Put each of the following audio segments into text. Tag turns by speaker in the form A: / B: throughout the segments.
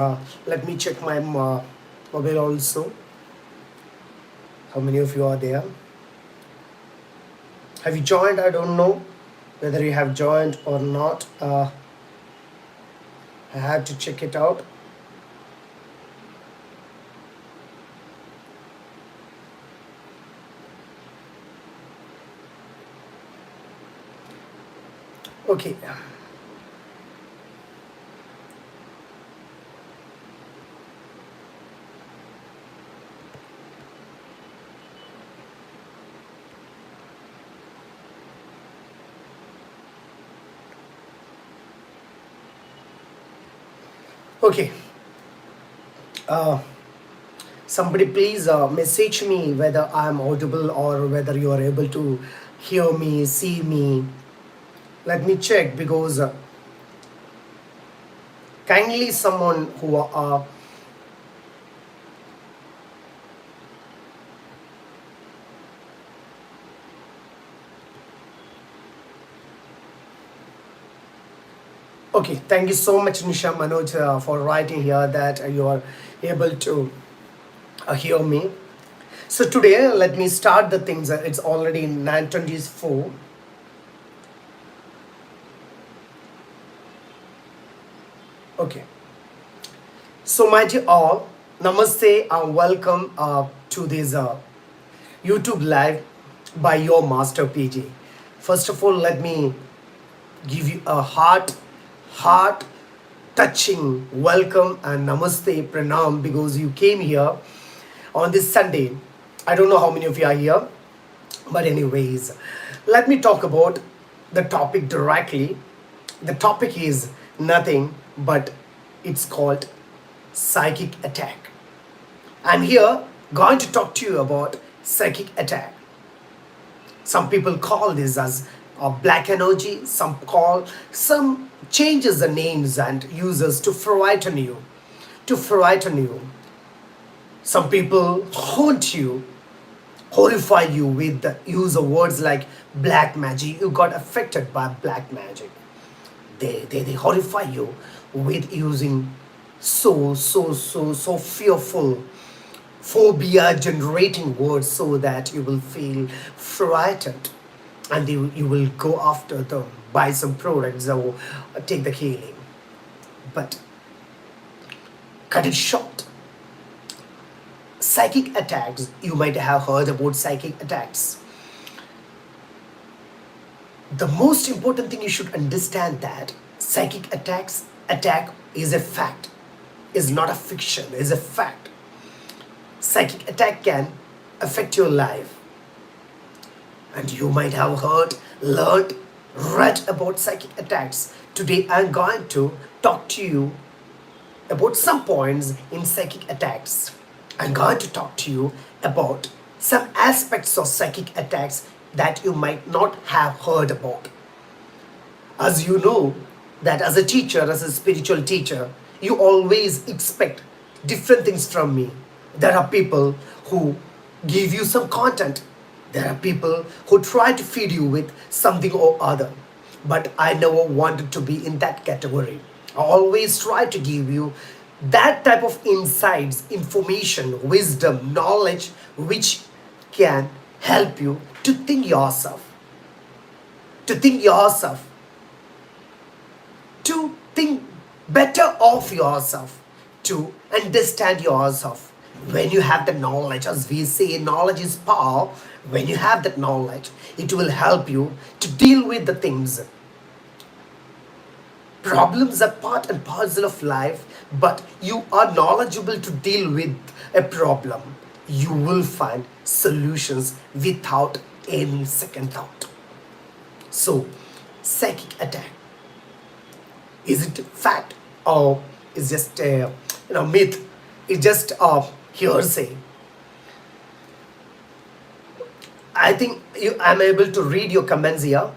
A: Let me check my mobile also. How many of you are there? Have you joined? I don't know whether you have joined or not. I had to check it out. Okay. Okay. Uh, Somebody please message me whether I'm audible or whether you are able to hear me, see me. Let me check because kindly someone who are okay. Thank you so much, Nisha Manoj, for writing here that you are able to hear me. So today, let me start the things. It's already 9:24. Okay. So my dear all, namaste and welcome to this YouTube live by your master PJ. First of all, let me give you a heart touching welcome and namaste pranam because you came here on this Sunday. I don't know how many of you are here, but anyways, let me talk about the topic directly. The topic is nothing but it's called psychic attack. I'm here going to talk to you about psychic attack. Some people call this as a black energy, some changes the names and uses to frighten you. To frighten you. Some people haunt you, horrify you with the use of words like black magic. You got affected by black magic. They horrify you with using so fearful phobia generating words so that you will feel frightened and you will go after them, buy some products or take the healing. But cut it short. Psychic attacks, you might have heard about psychic attacks. The most important thing you should understand that psychic attack is a fact, is not a fiction, is a fact. Psychic attack can affect your life. And you might have heard, learned, read about psychic attacks. Today I'm going to talk to you about some points in psychic attacks. I'm going to talk to you about some aspects of psychic attacks that you might not have heard about. As you know, that as a teacher, as a spiritual teacher, you always expect different things from me. There are people who give you some content. There are people who try to feed you with something or other. But I never wanted to be in that category. I always try to give you that type of insights, information, wisdom, knowledge which can help you to think yourself. To think yourself. To think better of yourself. To understand yourself. When you have the knowledge, as we say, knowledge is power. When you have that knowledge, it will help you to deal with the things. Problems are part and parcel of life, but you are knowledgeable to deal with a problem. You will find solutions without any second thought. So, psychic attack. Is it fact or is just a myth? It's just a hearsay. I think I'm able to read your comments here.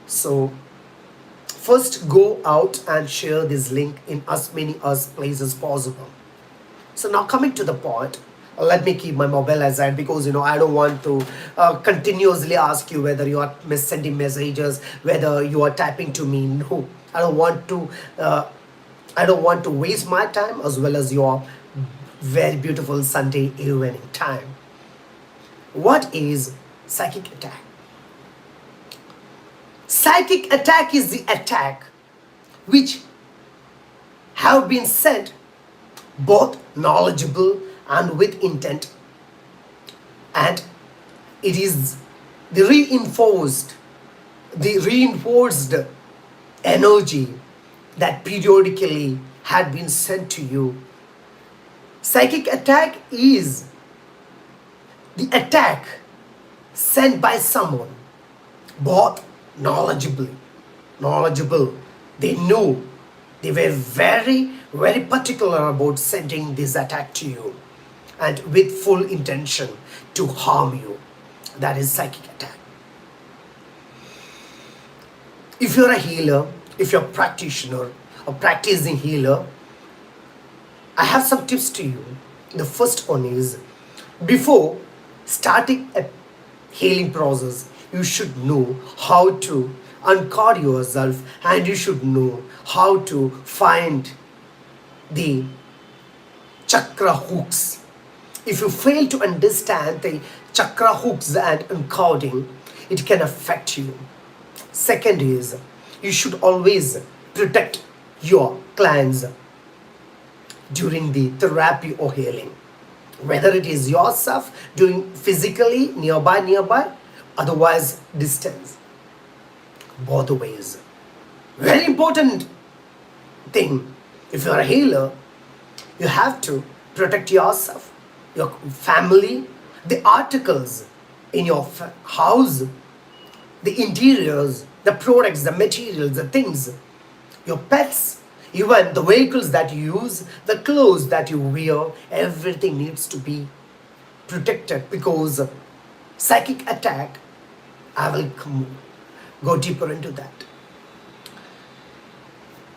A: So first go out and share this link in as many as places possible. So now coming to the point, let me keep my mobile aside because I don't want to continuously ask you whether you are sending messages, whether you are typing to me. No, I don't want to I don't want to waste my time as well as your very beautiful Sunday evening time. What is psychic attack? Psychic attack is the attack which have been sent both knowledgeable and with intent, and it is the reinforced energy that periodically had been sent to you. Psychic attack is the attack sent by someone both knowledgeable. They knew, they were very particular about sending this attack to you and with full intention to harm you. That is psychic attack. If you're a healer, if you're a practitioner, a practicing healer, I have some tips to you. The first one is, before starting a healing process, you should know how to uncard yourself, and you should know how to find the chakra hooks. If you fail to understand the chakra hooks and uncoding, it can affect you. Second is, you should always protect your clients during the therapy or healing. Whether it is yourself doing physically nearby, otherwise distance. Both ways. Very important thing. If you're a healer, you have to protect yourself, your family, the articles in your house, the interiors, the products, the materials, the things, your pets, even the vehicles that you use, the clothes that you wear, everything needs to be protected, because psychic attack, I will go deeper into that.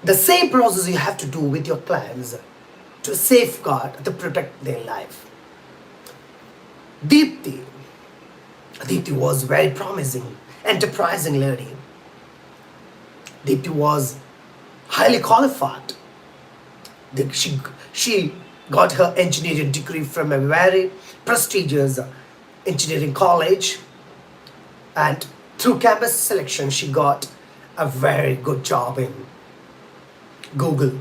A: The same process you have to do with your clients to safeguard, to protect their life. Deepti was very promising, enterprising lady. Deepti was highly qualified. She got her engineering degree from a very prestigious engineering college, and through campus selection she got a very good job in Google.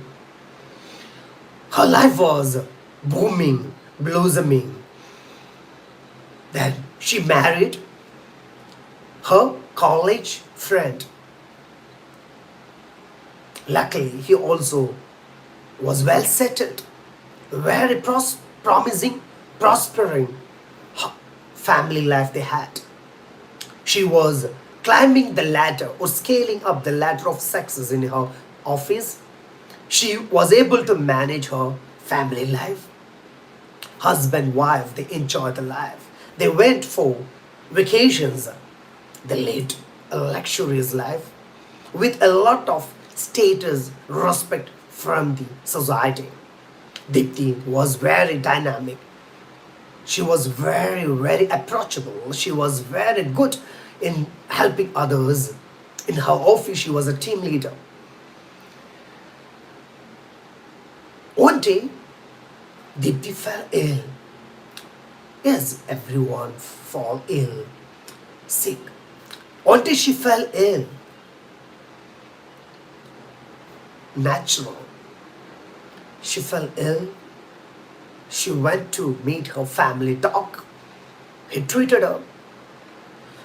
A: Her life was booming, blossoming. Then she married her college friend. Luckily, he also was well settled, very promising, prospering family life they had. She was climbing the ladder or scaling up the ladder of success in her office. She was able to manage her family life. Husband, wife, they enjoyed the life. They went for vacations. They lived a luxurious life with a lot of status, respect from the society. Deepti was very dynamic. She was very approachable. She was very good in helping others. In her office, she was a team leader. One day, Deepti fell ill. Yes, everyone fall ill, sick. One day she fell ill. Natural. She fell ill. She went to meet her family doc. He treated her.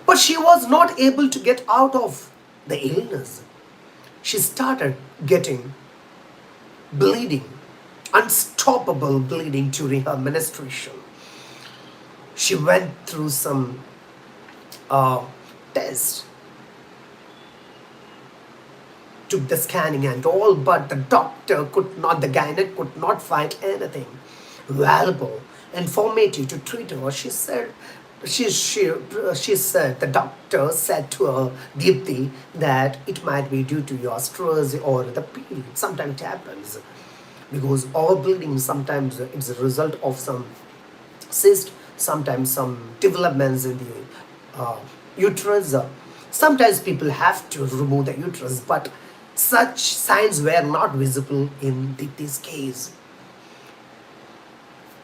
A: But she was not able to get out of the illness. She started getting bleeding, unstoppable bleeding during her menstruation. She went through some tests, took the scanning and all, but the the gynec could not find anything valuable, informative to treat her. She said, the doctor said to her, Deepti, that it might be due to your stress or the period. Sometimes it happens because our bleeding, sometimes it's a result of some cyst, sometimes some developments in the uterus. Sometimes people have to remove the uterus, but Such signs were not visible in Dipti's case.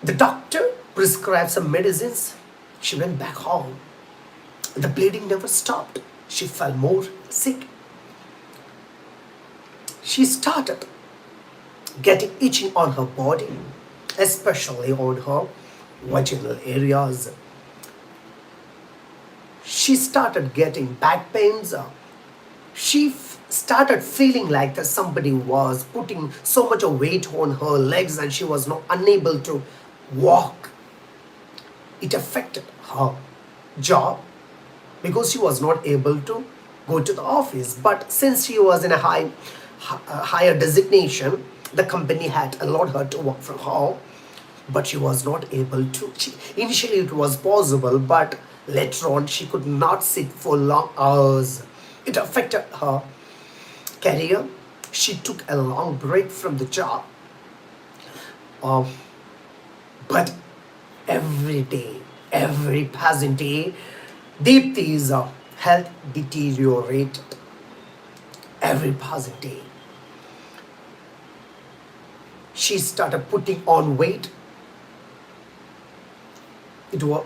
A: The doctor prescribed some medicines. She went back home. The bleeding never stopped. She felt more sick. She started getting itching on her body, especially on her vaginal areas. She started getting back pains. She started feeling like that somebody was putting so much of weight on her legs and she was not unable to walk. It affected her job because she was not able to go to the office. But since she was in a higher designation, the company had allowed her to work from home. But she was not able to. Initially, it was possible, but later on, she could not sit for long hours. It affected her career. She took a long break from the job. Um, but every day, every passing day, Deepti's health deteriorated. Every passing day. She started putting on weight.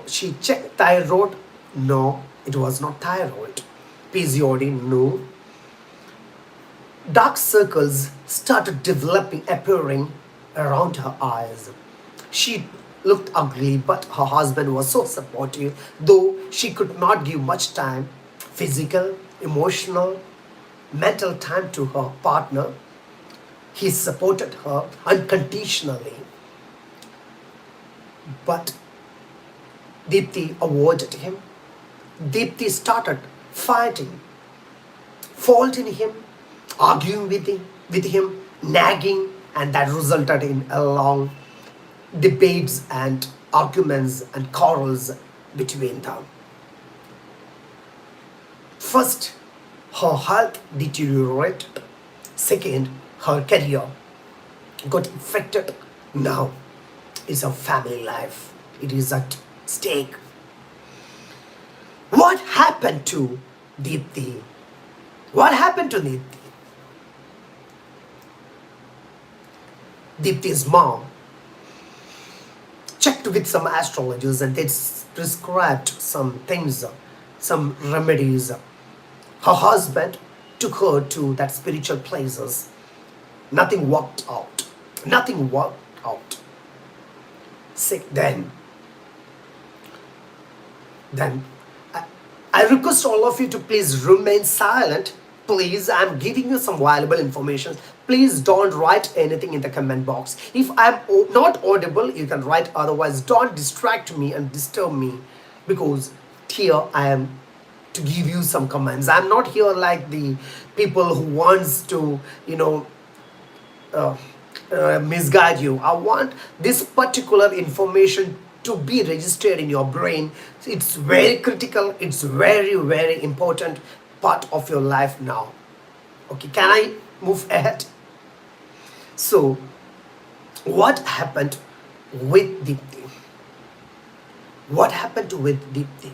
A: She checked thyroid. No, it was not thyroid. PCOD, no. Dark circles started developing, appearing around her eyes. She looked ugly, but her husband was so supportive, though she could not give much time, physical, emotional, mental time to her partner. He supported her unconditionally. But Deepti avoided him. Deepti started fighting, faulting him, arguing with him, nagging, and that resulted in a long debates and arguments and quarrels between them. First, her health deteriorated. Second, her career got affected. Now, it's her family life. It is at stake. What happened to Deepti? What happened to Deepti? Deepti's mom checked with some astrologers and they prescribed some things, some remedies. Her husband took her to that spiritual places. Nothing worked out. Nothing worked out. Sick then I request all of you to please remain silent. Please, I'm giving you some valuable information. Please don't write anything in the comment box. If I'm not audible, you can write. Otherwise, don't distract me and disturb me, because here I am to give you some comments. I'm not here like the people who wants to, misguide you. I want this particular information to be registered in your brain. It's very critical. It's very, very important part of your life now. Okay, can I move ahead? So, what happened with Deepti? What happened with Deepti?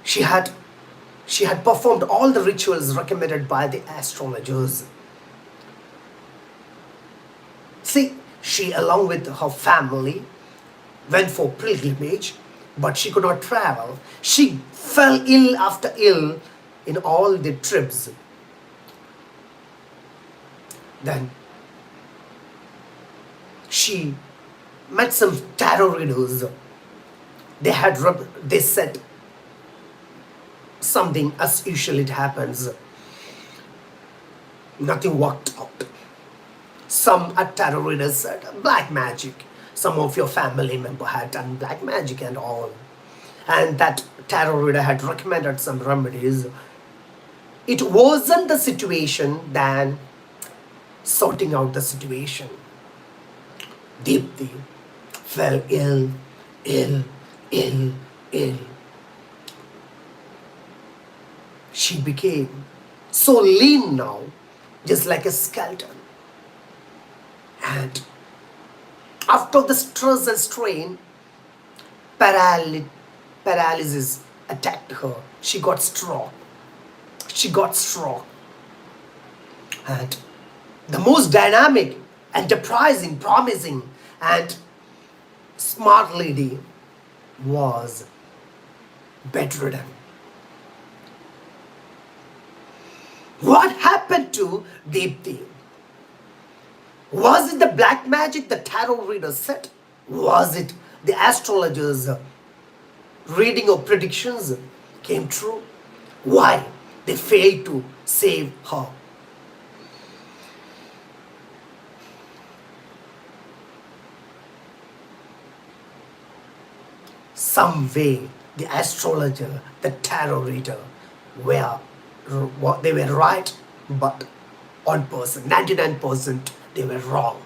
A: She had performed all the rituals recommended by the astrologers. See, she along with her family went for pilgrimage, but she could not travel. She fell ill after ill in all the trips. Then she met some tarot readers. They said something, as usually it happens. Nothing worked out. Some tarot readers said black magic. Some of your family member had done black magic and all. And that tarot reader had recommended some remedies. It wasn't the situation than sorting out the situation. Deepti fell ill. She became so lean now, just like a skeleton. And after the stress and strain, paralysis attacked her. She got stroke. And the most dynamic, enterprising, promising, and smart lady was bedridden. What happened to Deepthi? Was it the black magic the tarot reader said? Was it the astrologers' reading of predictions came true? Why they failed to save her? Some way the astrologer, the tarot reader were they were right, but 1%, 99% they were wrong.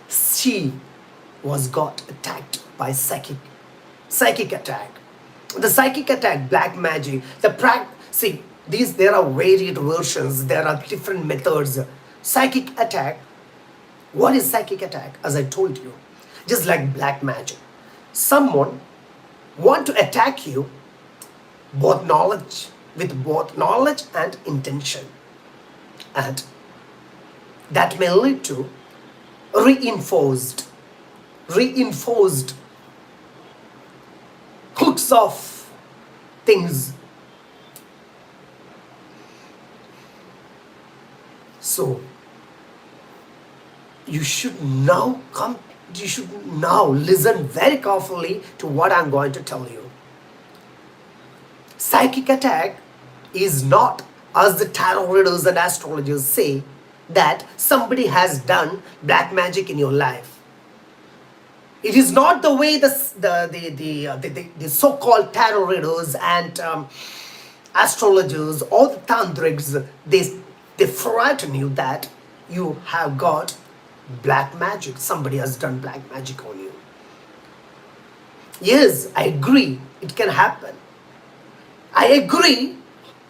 A: She was got attacked by psychic attack. The psychic attack, black magic, see these there are varied versions, there are different methods. Psychic attack, what is psychic attack? As I told you, just like black magic. Someone want to attack you both knowledge with both knowledge and intention, and that may lead to reinforced hooks of things. So you should now listen very carefully to what I'm going to tell you. Psychic attack is not, as the tarot readers and astrologers say, that somebody has done black magic in your life. It is not the way the so-called tarot readers and astrologers or the tantrics, they frighten you that you have got black magic. Somebody has done black magic on you. Yes, I agree, it can happen. I agree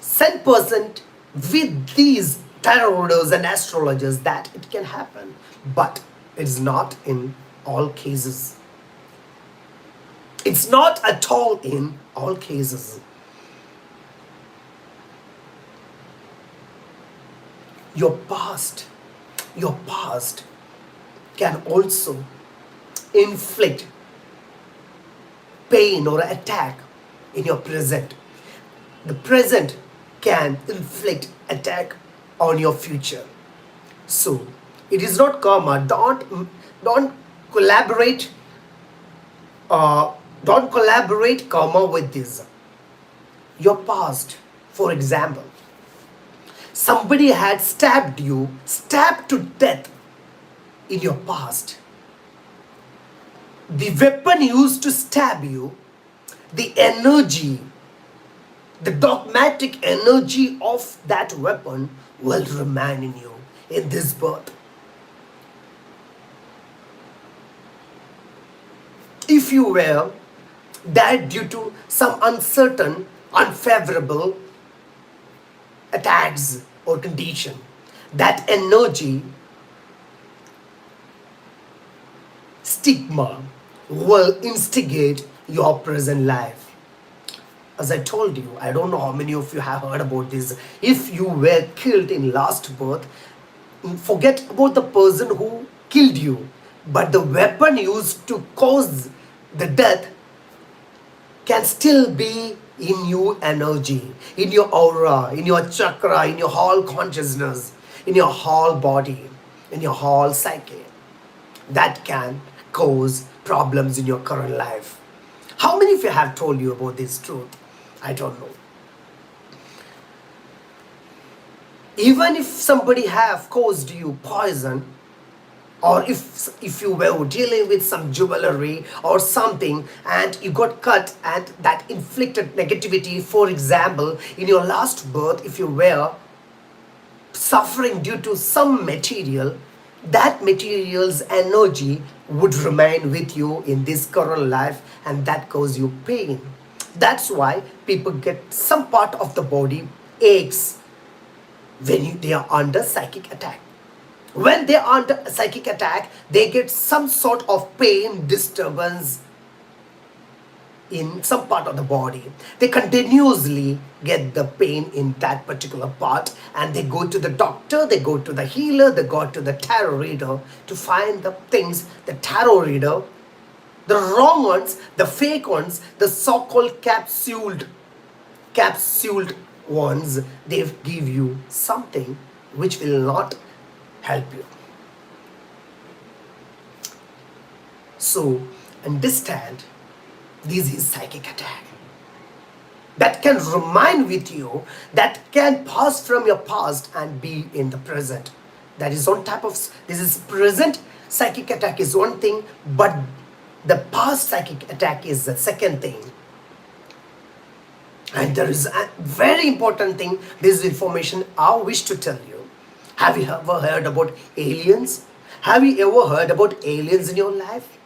A: 100% with these tarot readers and astrologers that it can happen, but it's not in all cases. It's not at all in all cases. Your past can also inflict pain or attack in your present. The present can inflict attack on your future. So it is not karma. Don't collaborate. Don't collaborate karma with this. Your past, for example, somebody had stabbed to death in your past. The weapon used to stab you, the energy, the dogmatic energy of that weapon will remain in you in this birth. If you were died due to some uncertain, unfavorable attacks or condition, that energy, stigma will instigate your present life. As I told you, I don't know how many of you have heard about this. If you were killed in last birth, forget about the person who killed you, but the weapon used to cause the death can still be in you energy, in your aura, in your chakra, in your whole consciousness, in your whole body, in your whole psyche. That can cause problems in your current life. How many of you have told you about this truth? I don't know. Even if somebody have caused you poison, or if you were dealing with some jewelry or something and you got cut and that inflicted negativity, for example, in your last birth, if you were suffering due to some material, that material's energy would remain with you in this current life and that cause you pain. That's why people get some part of the body aches when they are under psychic attack. When they are under psychic attack, they get some sort of pain, disturbance, in some part of the body. They continuously get the pain in that particular part, and they go to the doctor, they go to the healer, they go to the tarot reader to find the things. The tarot reader, the wrong ones, the fake ones, the so-called capsuled ones, they give you something which will not help you. So understand, this is psychic attack that can remind with you, that can pass from your past and be in the present. That is on type of, this is present psychic attack is one thing, but the past psychic attack is the second thing. And there is a very important thing, this information I wish to tell you. Have you ever heard about aliens? Have you ever heard about aliens in your life?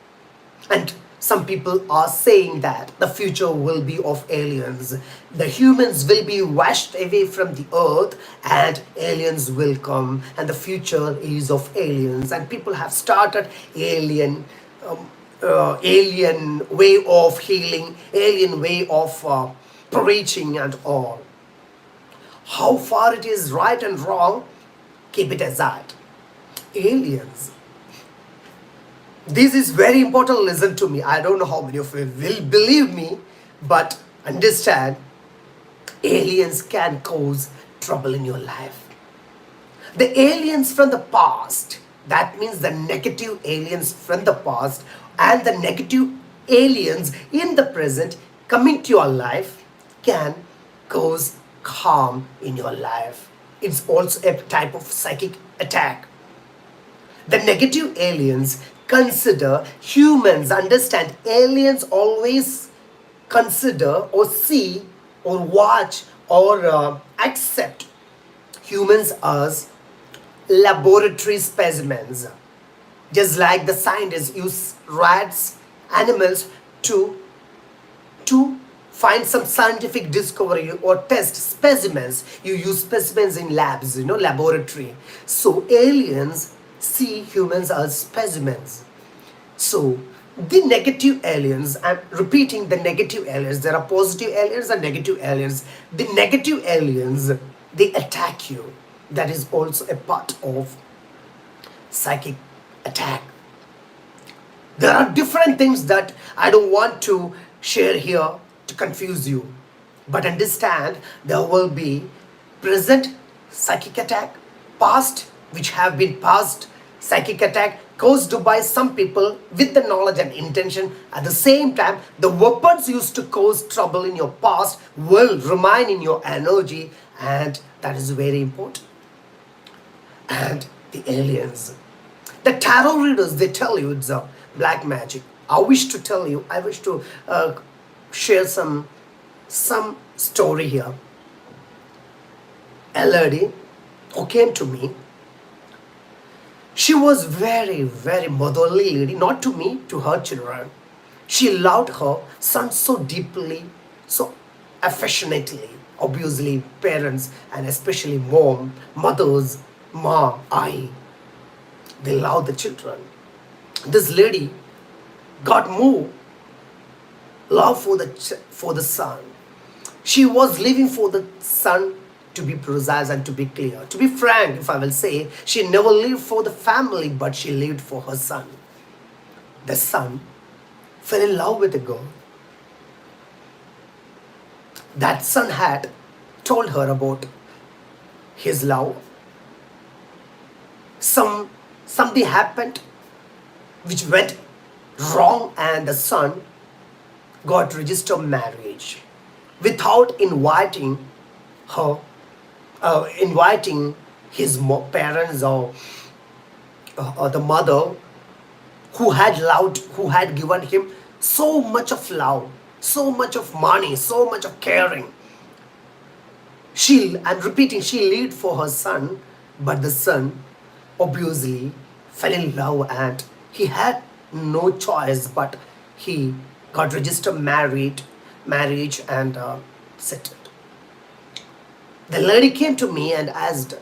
A: And some people are saying that the future will be of aliens. The humans will be washed away from the earth and aliens will come, and the future is of aliens. And people have started alien way of healing, alien way of preaching and all. How far it is right and wrong, keep it as that. Aliens. This is very important. Listen to me. I don't know how many of you will believe me, but understand, aliens can cause trouble in your life. The aliens from the past, that means the negative aliens from the past and the negative aliens in the present coming to your life can cause harm in your life. It's also a type of psychic attack. The negative aliens consider humans, understand, aliens always consider or see or watch or accept humans as laboratory specimens. Just like the scientists use rats, animals to find some scientific discovery or test specimens. You use specimens in labs, laboratory. So aliens see humans as specimens. So the negative aliens, I'm repeating, the negative aliens, there are positive aliens and negative aliens. The negative aliens, they attack you. That is also a part of psychic attack. There are different things that I don't want to share here to confuse you. But understand, there will be present psychic attack, past, which have been past psychic attack caused by some people with the knowledge and intention. At the same time, the weapons used to cause trouble in your past will remain in your energy, and that is very important. And the aliens, the tarot readers, they tell you it's a black magic. I wish to share some story here. A lady who came to me, she was very, very motherly lady, not to me, to her children. She loved her son so deeply, so affectionately. Obviously, parents and especially mothers, they love the children. This lady got more love for the son. She was living for the son. To be precise and to be clear, to be frank, if I will say, she never lived for the family, but she lived for her son. The son fell in love with the girl. That son had told her about his love. Something happened which went wrong, and the son got registered marriage without inviting her, inviting his parents or the mother who had loved, who had given him so much of love, so much of money, so much of caring. I'm repeating, she lived for her son, but the son obviously fell in love and he had no choice, but he got registered marriage and settled. The lady came to me and asked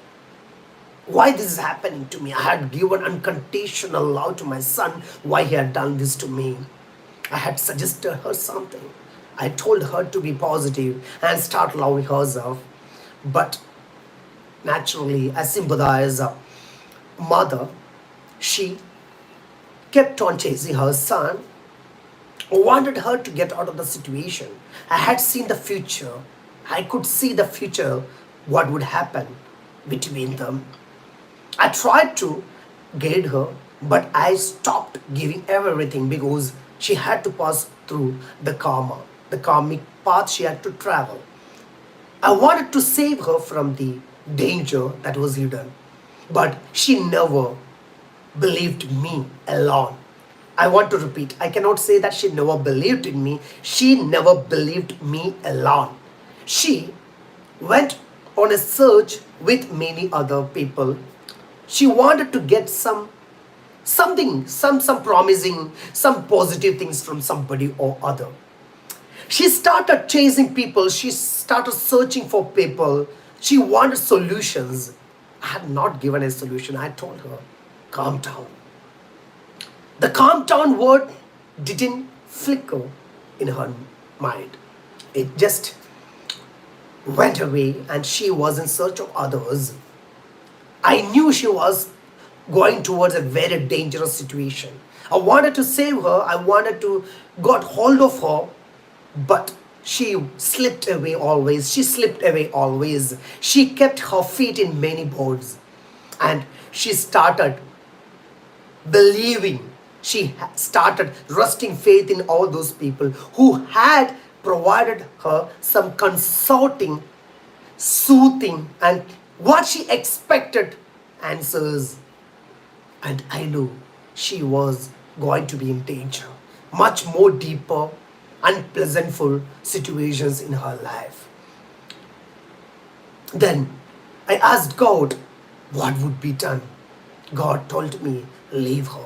A: why this is happening to me. I had given unconditional love to my son. Why he had done this to me? I had suggested her something. I told her to be positive and start loving herself. But naturally, as Simbada is a mother, she kept on chasing her son, wanted her to get out of the situation. I had seen the future. I could see the future, what would happen between them. I tried to guide her, but I stopped giving everything because she had to pass through the karmic path she had to travel. I wanted to save her from the danger that was hidden, but she never believed me alone. I want to repeat, I cannot say that she never believed in me. She never believed me alone. She went on a search with many other people. She wanted to get something, some promising, some positive things from somebody or other. She started chasing people, she started searching for people, she wanted solutions. I had not given a solution. I told her, calm down. The calm down word didn't flicker in her mind. It just went away and she was in search of others. I knew she was going towards a very dangerous situation. I wanted to save her, I wanted to got hold of her, but she slipped away always. She slipped away always. She kept her feet in many boards and she started believing. She started resting faith in all those people who had provided her some consulting, soothing, and what she expected answers. And I knew she was going to be in danger, much more deeper, unpleasantful situations in her life. Then I asked God what would be done. God told me, leave her.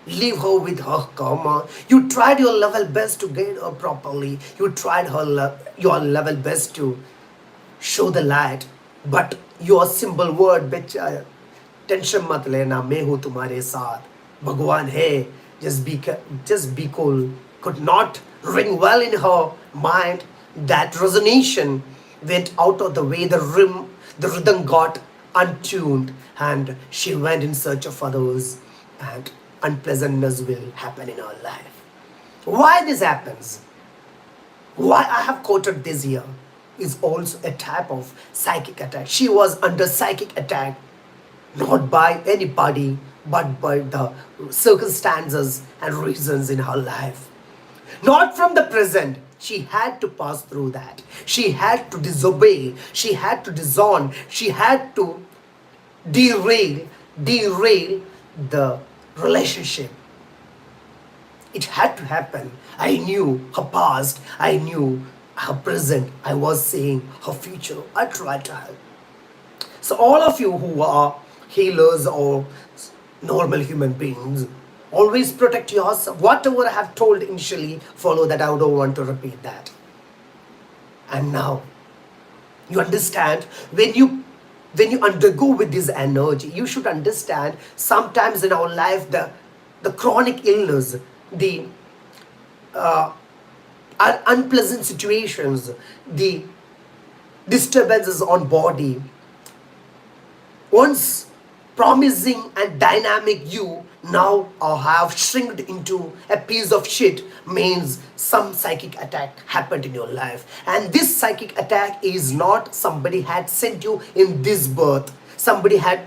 A: Leave her with her karma. You tried your level best to guide her properly. You tried your level best to show the light. But your simple word, becha, tension mat lena, मैं हूँ तुम्हारे साथ. भगवान है, just be cool. Could not ring well in her mind. That resonation went out of the way. The rhythm got untuned, and she went in search of others, and unpleasantness will happen in her life. Why this happens? Why I have quoted this here is also a type of psychic attack. She was under psychic attack, not by anybody, but by the circumstances and reasons in her life. Not from the present. She had to pass through that. She had to disobey. She had to disown. She had to derail the relationship. It had to happen. I knew her past. I knew her present. I was saying her future. I tried to help. So all of you who are healers or normal human beings, always protect yourself. Whatever I have told initially, follow that. I don't want to repeat that. And now, you understand, when you undergo with this energy, you should understand sometimes in our life the chronic illness, the unpleasant situations, the disturbances on body, once promising and dynamic you now have shrinked into a piece of shit, means some psychic attack happened in your life. And this psychic attack is not somebody had sent you in this birth. Somebody had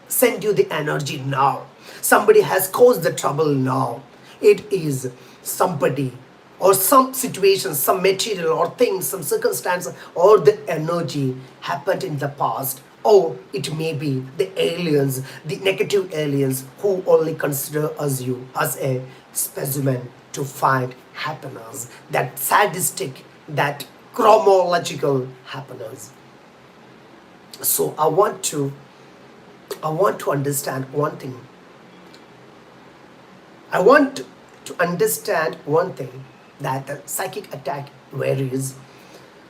A: sent you the energy now. Somebody has caused the trouble now. It is somebody or some situation, some material or things, some circumstance or the energy happened in the past. Or it may be the aliens, the negative aliens who only consider you as a specimen to find happiness, that sadistic, that chronological happiness. So I want to understand one thing. I want to understand one thing, that the psychic attack varies.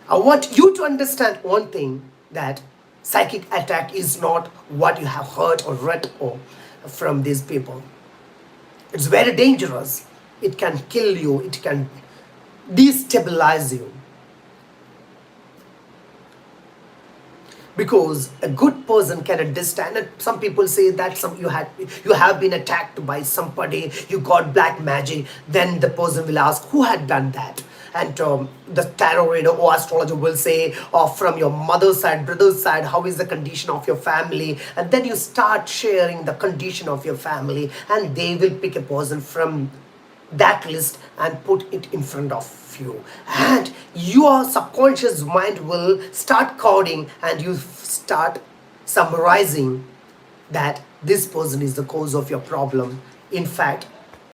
A: I want you to understand one thing, that psychic attack is not what you have heard or read or from these people. It's very dangerous. It can kill you. It can destabilize you. Because a good person can understand, and some people say that you have been attacked by somebody, you got black magic. Then the person will ask who had done that, and the tarot reader or astrologer will say, from your mother's side, brother's side, how is the condition of your family, and then you start sharing the condition of your family, and they will pick a person from that list and put it in front of you, and your subconscious mind will start coding, and you start summarizing that this person is the cause of your problem. In fact,